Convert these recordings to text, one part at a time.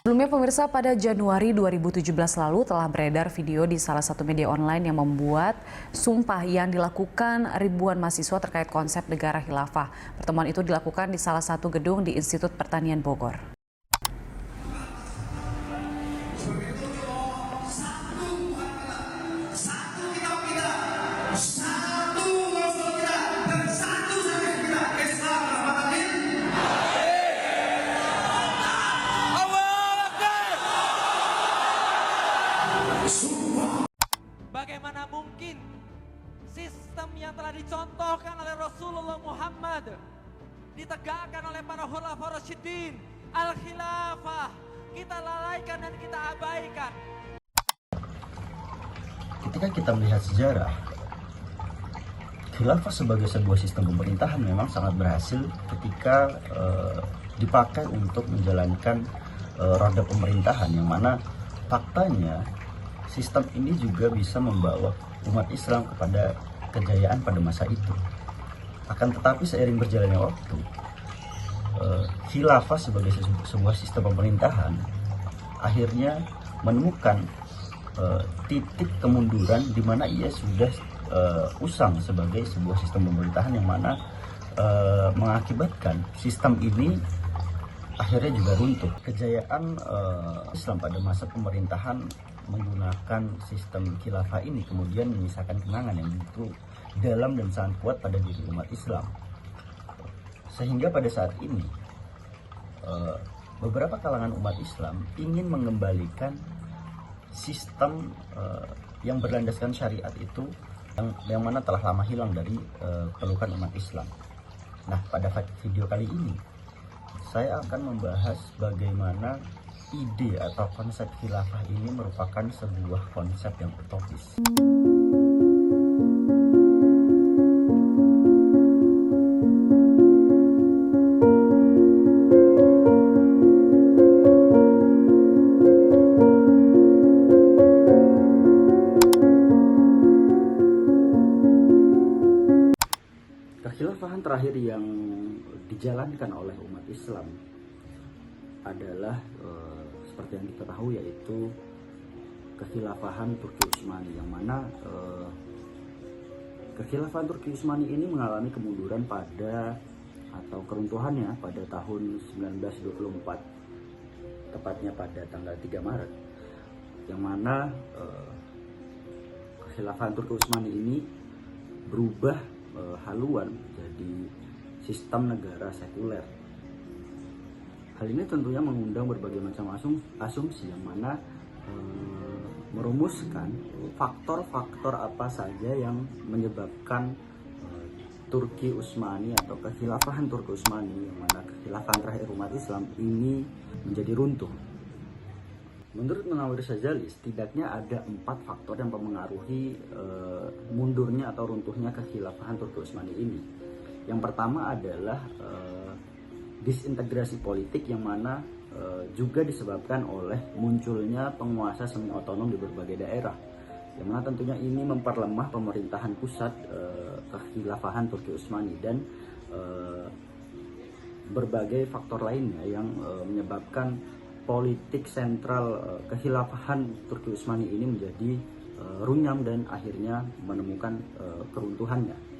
Sebelumnya pemirsa, pada Januari 2017 lalu telah beredar video di salah satu media online yang membuat sumpah yang dilakukan ribuan mahasiswa terkait konsep negara khilafah. Pertemuan itu dilakukan di salah satu gedung di Institut Pertanian Bogor. Bagaimana mungkin sistem yang telah dicontohkan oleh Rasulullah Muhammad ditegakkan oleh para khulafaur rasyidin, al-khilafah, kita lalaikan dan kita abaikan. Ketika kita melihat sejarah, khilafah sebagai sebuah sistem pemerintahan memang sangat berhasil ketika dipakai untuk menjalankan roda pemerintahan, yang mana faktanya sistem ini juga bisa membawa umat Islam kepada kejayaan pada masa itu. Akan tetapi seiring berjalannya waktu, khilafah sebagai sebuah sistem pemerintahan akhirnya menemukan titik kemunduran di mana ia sudah usang sebagai sebuah sistem pemerintahan, yang mana mengakibatkan sistem ini akhirnya juga runtuh. Kejayaan Islam pada masa pemerintahan menggunakan sistem khilafah ini kemudian menyisakan kenangan yang begitu dalam dan sangat kuat pada diri umat Islam, sehingga pada saat ini beberapa kalangan umat Islam ingin mengembalikan sistem yang berlandaskan syariat itu yang mana telah lama hilang dari pelukan umat Islam. Nah, pada video kali ini saya akan membahas bagaimana ide atau konsep khilafah ini merupakan sebuah konsep yang utopis. Kekhilafahan terakhir yang dijalankan oleh umat Islam adalah seperti yang kita tahu, yaitu kekhilafahan Turki Utsmani, yang mana kekhilafahan Turki Utsmani ini mengalami kemunduran atau keruntuhannya pada tahun 1924, tepatnya pada tanggal 3 Maret, yang mana kekhilafahan Turki Utsmani ini berubah haluan jadi sistem negara sekuler. Hal ini tentunya mengundang berbagai macam asumsi, yang mana merumuskan faktor-faktor apa saja yang menyebabkan Turki Utsmani atau kekhilafahan Turki Utsmani, yang mana kekhilafahan terakhir umat Islam ini menjadi runtuh. Menurut Munawir Syadzali, setidaknya ada 4 faktor yang mempengaruhi mundurnya atau runtuhnya kekhilafahan Turki Utsmani ini. Yang pertama adalah disintegrasi politik, yang mana juga disebabkan oleh munculnya penguasa semi otonom di berbagai daerah, yang mana tentunya ini memperlemah pemerintahan pusat kekhilafahan Turki Utsmani, dan berbagai faktor lainnya yang menyebabkan politik sentral kekhilafahan Turki Utsmani ini menjadi runyam dan akhirnya menemukan keruntuhannya.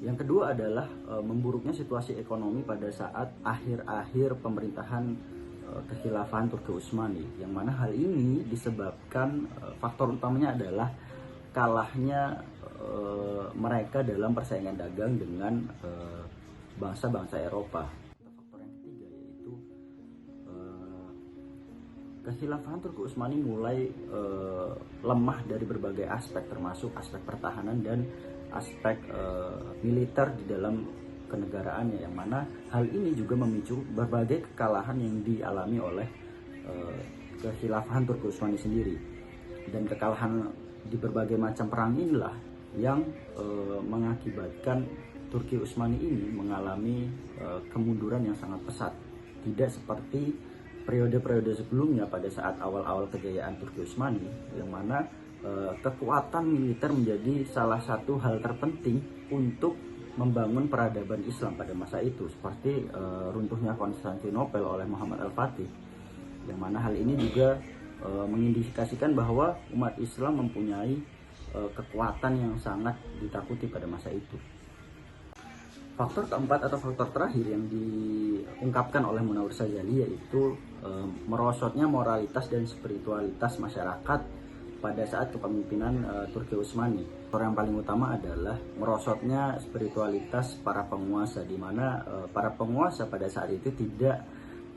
Yang kedua adalah memburuknya situasi ekonomi pada saat akhir-akhir pemerintahan kekhilafahan Turki Utsmani, yang mana hal ini disebabkan faktor utamanya adalah kalahnya mereka dalam persaingan dagang dengan bangsa-bangsa Eropa. Faktor yang ketiga yaitu kekhilafahan Turki Utsmani mulai lemah dari berbagai aspek, termasuk aspek pertahanan dan aspek militer di dalam kenegaraannya, yang mana hal ini juga memicu berbagai kekalahan yang dialami oleh kekhilafahan Turki Utsmani sendiri. Dan kekalahan di berbagai macam perang inilah yang mengakibatkan Turki Utsmani ini mengalami kemunduran yang sangat pesat. Tidak seperti periode-periode sebelumnya pada saat awal-awal kejayaan Turki Utsmani, yang mana kekuatan militer menjadi salah satu hal terpenting untuk membangun peradaban Islam pada masa itu, seperti runtuhnya Konstantinopel oleh Muhammad Al-Fatih. yang mana hal ini juga mengindikasikan bahwa umat Islam mempunyai kekuatan yang sangat ditakuti pada masa itu. Faktor keempat atau faktor terakhir yang diungkapkan oleh Munawwir Syadzali yaitu merosotnya moralitas dan spiritualitas masyarakat pada saat kepemimpinan Turki Utsmani. Faktor yang paling utama adalah merosotnya spiritualitas para penguasa, di mana para penguasa pada saat itu tidak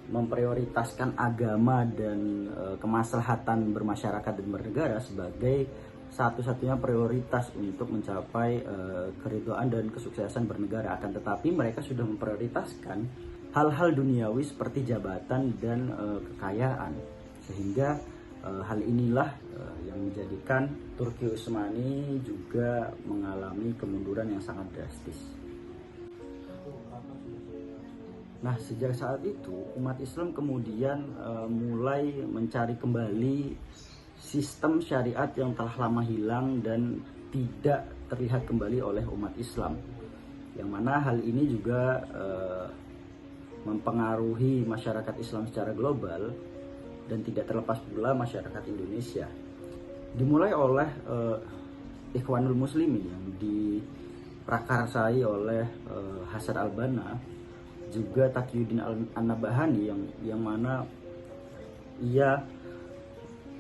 memprioritaskan agama dan kemaslahatan bermasyarakat dan bernegara sebagai satu-satunya prioritas untuk mencapai keridhaan dan kesuksesan bernegara, akan tetapi mereka sudah memprioritaskan hal-hal duniawi seperti jabatan dan kekayaan, sehingga hal inilah yang menjadikan Turki Utsmani juga mengalami kemunduran yang sangat drastis. Nah, sejak saat itu umat Islam kemudian mulai mencari kembali sistem syariat yang telah lama hilang dan tidak terlihat kembali oleh umat Islam, yang mana hal ini juga mempengaruhi masyarakat Islam secara global dan tidak terlepas pula masyarakat Indonesia. Dimulai oleh Ikhwanul Muslimin yang diprakarsai oleh Hasan al-Banna, juga Taqiyuddin an-Nabhani yang mana ia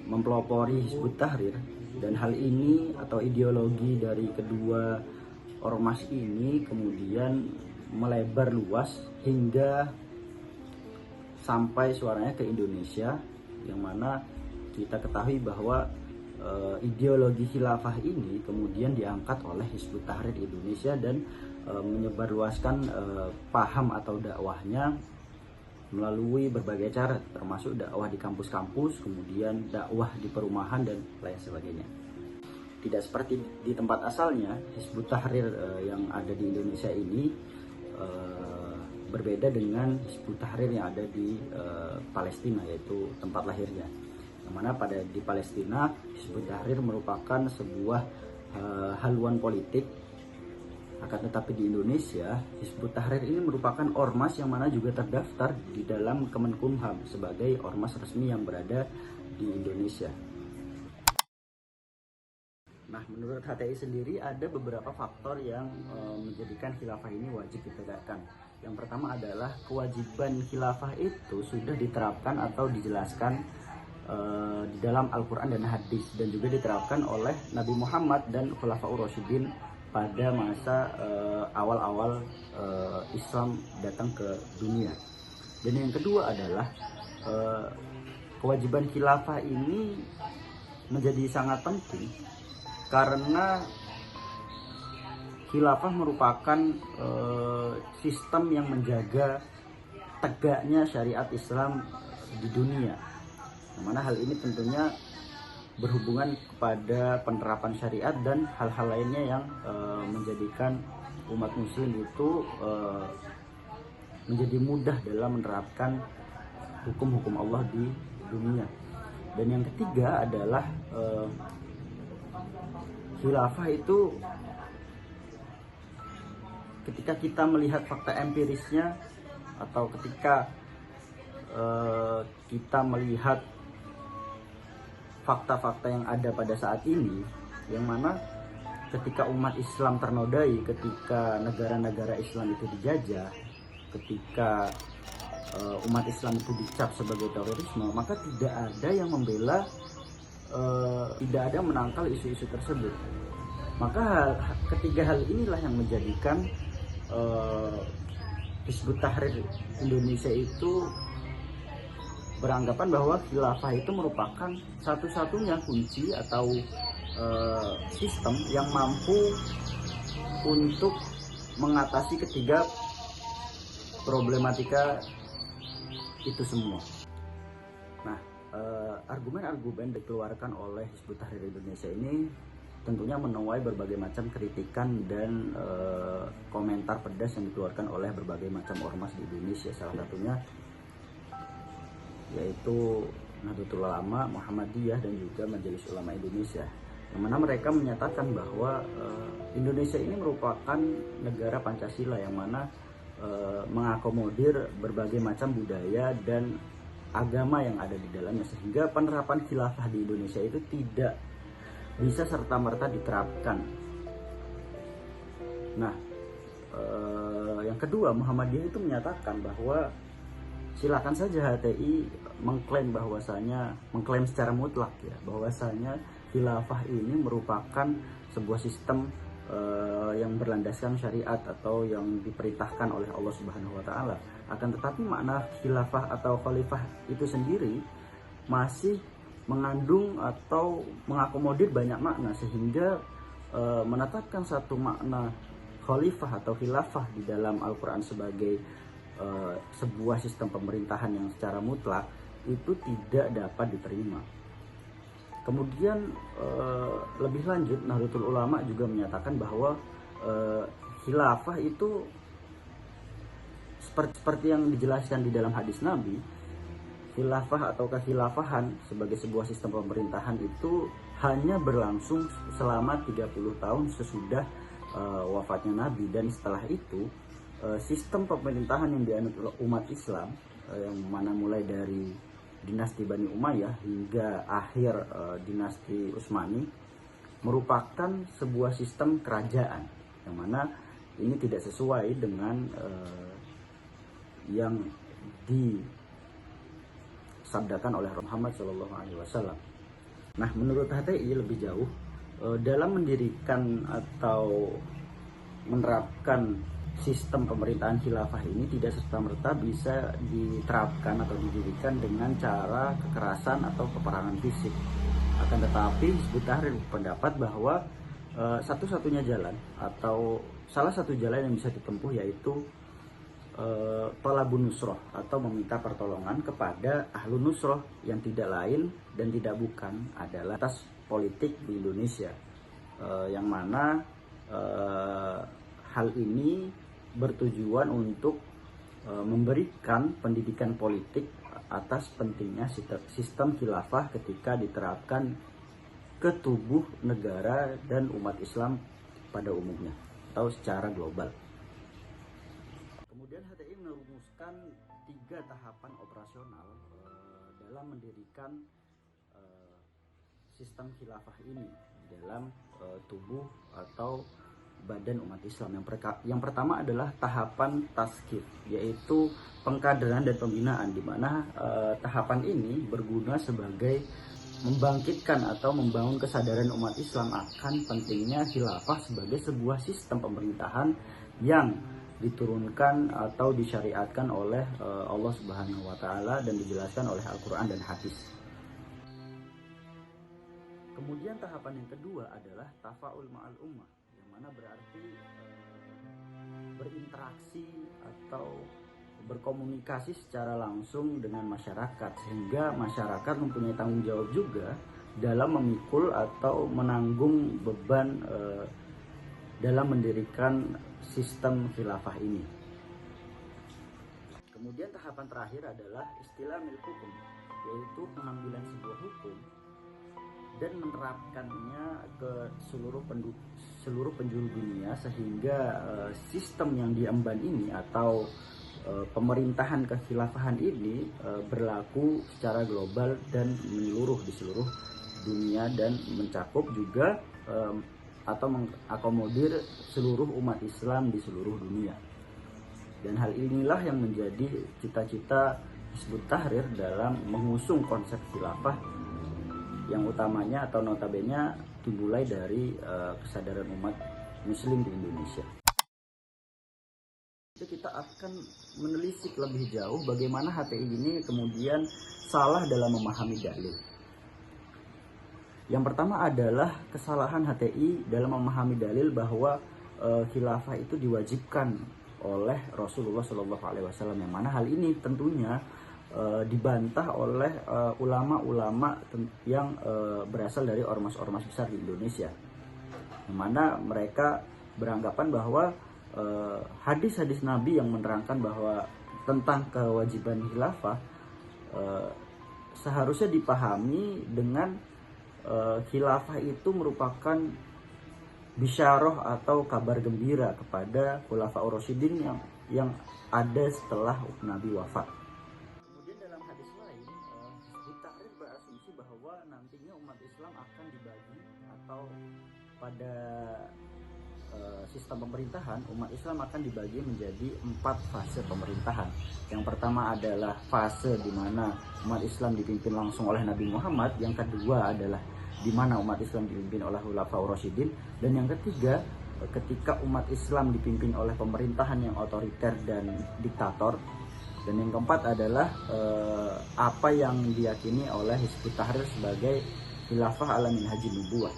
mempelopori Hizbut Tahrir, dan hal ini atau ideologi dari kedua ormas ini kemudian melebar luas hingga sampai suaranya ke Indonesia, yang mana kita ketahui bahwa ideologi khilafah ini kemudian diangkat oleh Hizbut Tahrir Indonesia dan menyebarluaskan paham atau dakwahnya melalui berbagai cara, termasuk dakwah di kampus-kampus, kemudian dakwah di perumahan dan lain sebagainya. Tidak seperti di tempat asalnya, Hizbut Tahrir yang ada di Indonesia ini berbeda dengan Hizbut Tahrir yang ada di Palestina, yaitu tempat lahirnya. Yang mana di Palestina, Hizbut Tahrir merupakan sebuah haluan politik. Akan tetapi di Indonesia, Hizbut Tahrir ini merupakan ormas yang mana juga terdaftar di dalam Kemenkumham sebagai ormas resmi yang berada di Indonesia. Nah, menurut HTI sendiri ada beberapa faktor yang menjadikan khilafah ini wajib ditegakkan. Yang pertama adalah kewajiban khilafah itu sudah diterapkan atau dijelaskan di dalam Al-Quran dan Hadis, dan juga diterapkan oleh Nabi Muhammad dan Khulafaur Rasyidin pada masa awal-awal Islam datang ke dunia. Dan yang kedua adalah kewajiban khilafah ini menjadi sangat penting karena khilafah merupakan sistem yang menjaga tegaknya syariat Islam di dunia, yang mana hal ini tentunya berhubungan kepada penerapan syariat dan hal-hal lainnya yang menjadikan umat muslim itu menjadi mudah dalam menerapkan hukum-hukum Allah di dunia. Dan yang ketiga adalah khilafah itu ketika kita melihat fakta empirisnya, atau ketika kita melihat fakta-fakta yang ada pada saat ini, yang mana ketika umat Islam ternodai, ketika negara-negara Islam itu dijajah, ketika umat Islam itu dicap sebagai terorisme, maka tidak ada yang membela, tidak ada yang menangkal isu-isu tersebut. Maka ketiga hal inilah yang menjadikan Hizbut Tahrir Indonesia itu beranggapan bahwa khilafah itu merupakan satu-satunya kunci atau sistem yang mampu untuk mengatasi ketiga problematika itu semua. Nah, argumen-argumen dikeluarkan oleh Hizbut Tahrir Indonesia ini tentunya menuai berbagai macam kritikan dan komentar pedas yang dikeluarkan oleh berbagai macam ormas di Indonesia. Salah satunya yaitu Nahdlatul Ulama, Muhammadiyah, dan juga Majelis Ulama Indonesia, yang mana mereka menyatakan bahwa Indonesia ini merupakan negara Pancasila yang mana mengakomodir berbagai macam budaya dan agama yang ada di dalamnya, sehingga penerapan khilafah di Indonesia itu tidak bisa serta-merta diterapkan. Nah, yang kedua, Muhammadiyah itu menyatakan bahwa silakan saja HTI mengklaim secara mutlak ya bahwasanya khilafah ini merupakan sebuah sistem yang berlandaskan syariat atau yang diperintahkan oleh Allah Subhanahu wa taala. Akan tetapi makna khilafah atau khalifah itu sendiri masih mengandung atau mengakomodir banyak makna, sehingga menetapkan satu makna khalifah atau khilafah di dalam Al-Qur'an sebagai sebuah sistem pemerintahan yang secara mutlak itu tidak dapat diterima. Kemudian lebih lanjut, Nahdlatul Ulama juga menyatakan bahwa khilafah itu seperti yang dijelaskan di dalam hadis Nabi, khilafah atau kekhilafahan sebagai sebuah sistem pemerintahan itu hanya berlangsung selama 30 tahun sesudah wafatnya Nabi, dan setelah itu sistem pemerintahan yang dianut umat Islam yang mana mulai dari dinasti Bani Umayyah hingga akhir dinasti Utsmani merupakan sebuah sistem kerajaan yang mana ini tidak sesuai dengan yang disabdakan oleh Muhammad SAW. Nah, menurut HTI lebih jauh dalam mendirikan atau menerapkan sistem pemerintahan khilafah ini tidak serta-merta bisa diterapkan atau didirikan dengan cara kekerasan atau peperangan fisik. Akan tetapi Hizbut Tahrir berpendapat bahwa satu-satunya jalan atau salah satu jalan yang bisa ditempuh yaitu thalabun nusroh atau meminta pertolongan kepada ahlu nusroh yang tidak lain dan tidak bukan adalah atas politik di Indonesia, yang mana hal ini bertujuan untuk memberikan pendidikan politik atas pentingnya sistem khilafah ketika diterapkan ke tubuh negara dan umat Islam pada umumnya atau secara global. Kemudian HTI merumuskan 3 tahapan operasional dalam mendirikan sistem khilafah ini dalam tubuh atau badan umat Islam. Yang pertama adalah tahapan taskif, yaitu pengkaderan dan pembinaan, di mana tahapan ini berguna sebagai membangkitkan atau membangun kesadaran umat Islam akan pentingnya khilafah sebagai sebuah sistem pemerintahan yang diturunkan atau disyariatkan oleh Allah Subhanahu wa taala dan dijelaskan oleh Al-Qur'an dan hadis. Kemudian tahapan yang kedua adalah tafaul ma'al ummah, mana berarti berinteraksi atau berkomunikasi secara langsung dengan masyarakat, sehingga masyarakat mempunyai tanggung jawab juga dalam memikul atau menanggung beban dalam mendirikan sistem khilafah ini. Kemudian tahapan terakhir adalah istilahul hukum, yaitu pengambilan sebuah hukum dan menerapkannya ke seluruh penjuru dunia, sehingga sistem yang diemban ini atau pemerintahan kekhilafahan ini berlaku secara global dan menyeluruh di seluruh dunia dan mencakup juga atau mengakomodir seluruh umat Islam di seluruh dunia. Dan hal inilah yang menjadi cita-cita Hizbut Tahrir dalam mengusung konsep khilafah, yang utamanya atau notabene dimulai dari kesadaran umat muslim di Indonesia. Kita akan menelisik lebih jauh bagaimana HTI ini kemudian salah dalam memahami dalil. Yang pertama adalah kesalahan HTI dalam memahami dalil bahwa khilafah itu diwajibkan oleh Rasulullah SAW, yang mana hal ini tentunya dibantah oleh ulama-ulama yang berasal dari ormas-ormas besar di Indonesia, yang mana mereka beranggapan bahwa hadis-hadis Nabi yang menerangkan bahwa tentang kewajiban khilafah seharusnya dipahami dengan khilafah itu merupakan bisyarah atau kabar gembira kepada Khulafaur Rasyidin yang ada setelah Nabi wafat. Kemudian dalam hadis lain asumsi bahwa nantinya umat Islam akan dibagi, atau pada sistem pemerintahan umat Islam akan dibagi menjadi 4 fase pemerintahan. Yang pertama adalah fase di mana umat Islam dipimpin langsung oleh Nabi Muhammad. Yang kedua adalah di mana umat Islam dipimpin oleh Khulafaur Rasyidin. Dan yang ketiga, ketika umat Islam dipimpin oleh pemerintahan yang otoriter dan diktator. Dan yang keempat adalah apa yang diyakini oleh Hizbut Tahrir sebagai khilafah ala minhajin nubuwah.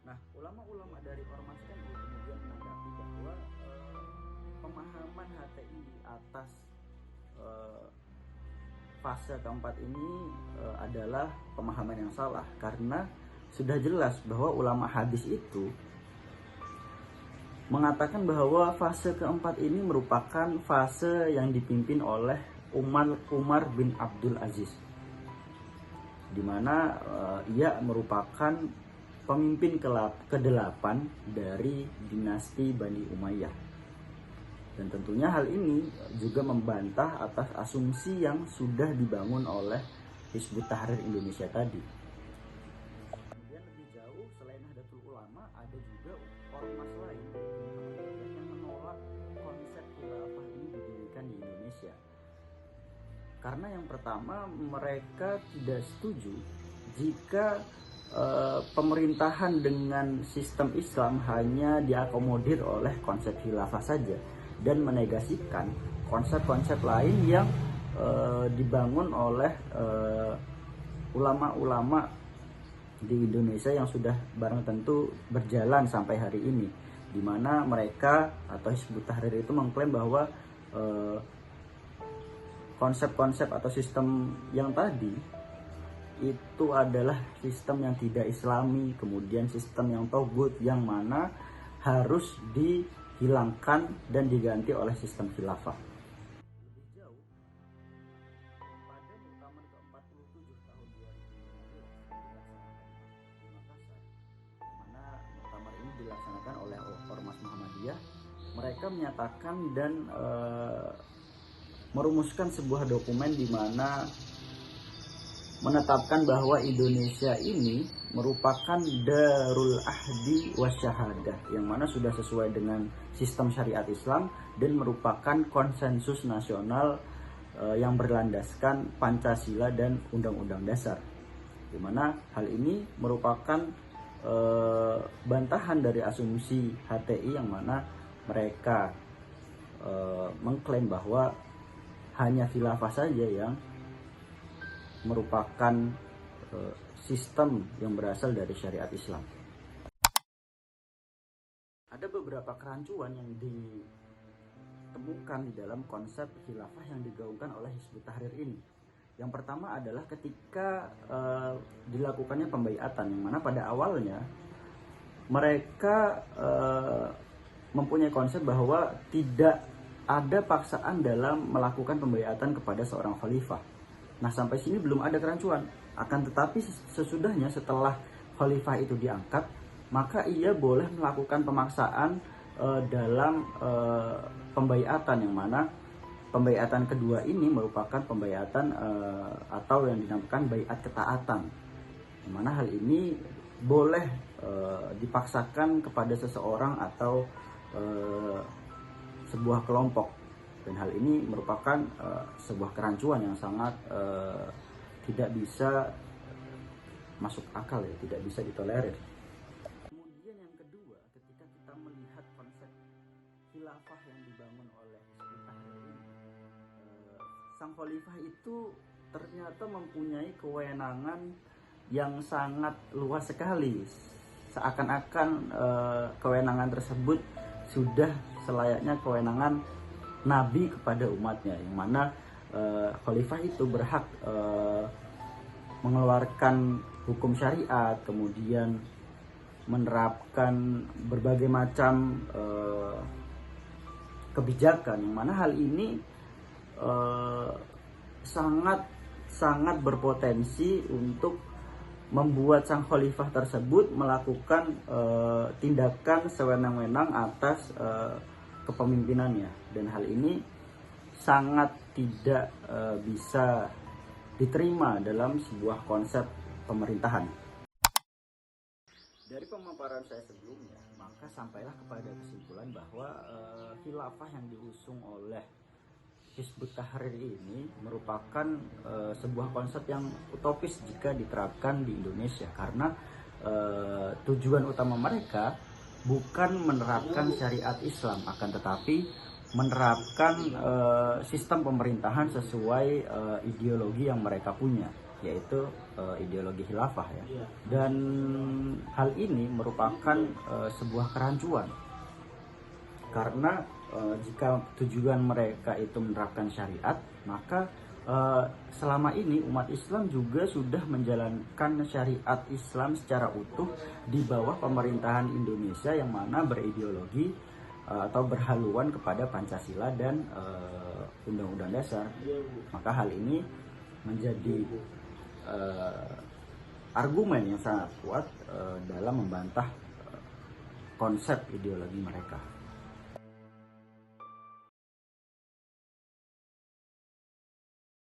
Nah, ulama-ulama dari Ormas NU kemudian menanggapi bahwa pemahaman HTI atas fase keempat ini adalah pemahaman yang salah, karena sudah jelas bahwa ulama hadis itu mengatakan bahwa fase keempat ini merupakan fase yang dipimpin oleh Umar bin Abdul Aziz, di mana ia merupakan pemimpin ke-8 dari dinasti Bani Umayyah. Dan tentunya hal ini juga membantah atas asumsi yang sudah dibangun oleh Hizbut Tahrir Indonesia tadi. Kemudian lebih jauh, selain Nahdlatul Ulama, ada juga ormas lain yang menolak konsep khilafah ini didirikan di Indonesia. Karena yang pertama, mereka tidak setuju jika pemerintahan dengan sistem Islam hanya diakomodir oleh konsep khilafah saja, dan menegasikan konsep-konsep lain yang dibangun oleh ulama-ulama di Indonesia yang sudah barang tentu berjalan sampai hari ini, di mana mereka atau Hizbut Tahrir itu mengklaim bahwa konsep-konsep atau sistem yang tadi itu adalah sistem yang tidak islami, kemudian sistem yang togut, yang mana harus dihilangkan dan diganti oleh sistem khilafah. Lebih jauh, pada Muktamar ke-47 tahun 2015 di Makassar, di mana muktamar ini dilaksanakan oleh Ormas Muhammadiyah, mereka menyatakan dan merumuskan sebuah dokumen di mana menetapkan bahwa Indonesia ini merupakan Darul Ahdi Wasyahadah, yang mana sudah sesuai dengan sistem syariat Islam dan merupakan konsensus nasional yang berlandaskan Pancasila dan Undang-Undang Dasar, di mana hal ini merupakan bantahan dari asumsi HTI yang mana mereka mengklaim bahwa hanya khilafah saja yang merupakan sistem yang berasal dari syariat Islam. Ada beberapa kerancuan yang ditemukan di dalam konsep khilafah yang digaungkan oleh Hizbut Tahrir ini. Yang pertama adalah ketika dilakukannya pembaiatan, yang mana pada awalnya mereka mempunyai konsep bahwa tidak ada paksaan dalam melakukan pembaiatan kepada seorang khalifah. Nah, sampai sini belum ada kerancuan. Akan tetapi sesudahnya, setelah khalifah itu diangkat, maka ia boleh melakukan pemaksaan dalam pembaiatan, yang mana pembaiatan kedua ini merupakan pembaiatan atau yang dinamakan baiat ketaatan, yang mana hal ini boleh dipaksakan kepada seseorang atau sebuah kelompok. Dan hal ini merupakan sebuah kerancuan yang sangat tidak bisa masuk akal, ya, tidak bisa ditolerir. Kemudian yang kedua, ketika kita melihat konsep khilafah yang dibangun oleh Hizbut Tahrir ini, sang khalifah itu ternyata mempunyai kewenangan yang sangat luas sekali. Seakan-akan kewenangan tersebut sudah selayaknya kewenangan Nabi kepada umatnya, yang mana khalifah itu berhak mengeluarkan hukum syariat, kemudian menerapkan berbagai macam kebijakan, yang mana hal ini sangat berpotensi untuk membuat sang khalifah tersebut melakukan tindakan sewenang-wenang atas kepemimpinannya. Dan hal ini sangat tidak bisa diterima dalam sebuah konsep pemerintahan. Dari pemaparan saya sebelumnya, maka sampailah kepada kesimpulan bahwa khilafah yang diusung oleh Hizbut Tahrir ini merupakan sebuah konsep yang utopis jika diterapkan di Indonesia, karena tujuan utama mereka bukan menerapkan syariat Islam, akan tetapi menerapkan sistem pemerintahan sesuai ideologi yang mereka punya, yaitu ideologi khilafah ya. Dan hal ini merupakan sebuah kerancuan, karena jika tujuan mereka itu menerapkan syariat, maka selama ini umat Islam juga sudah menjalankan syariat Islam secara utuh di bawah pemerintahan Indonesia yang mana berideologi atau berhaluan kepada Pancasila dan Undang-Undang Dasar. Maka hal ini menjadi argumen yang sangat kuat dalam membantah konsep ideologi mereka.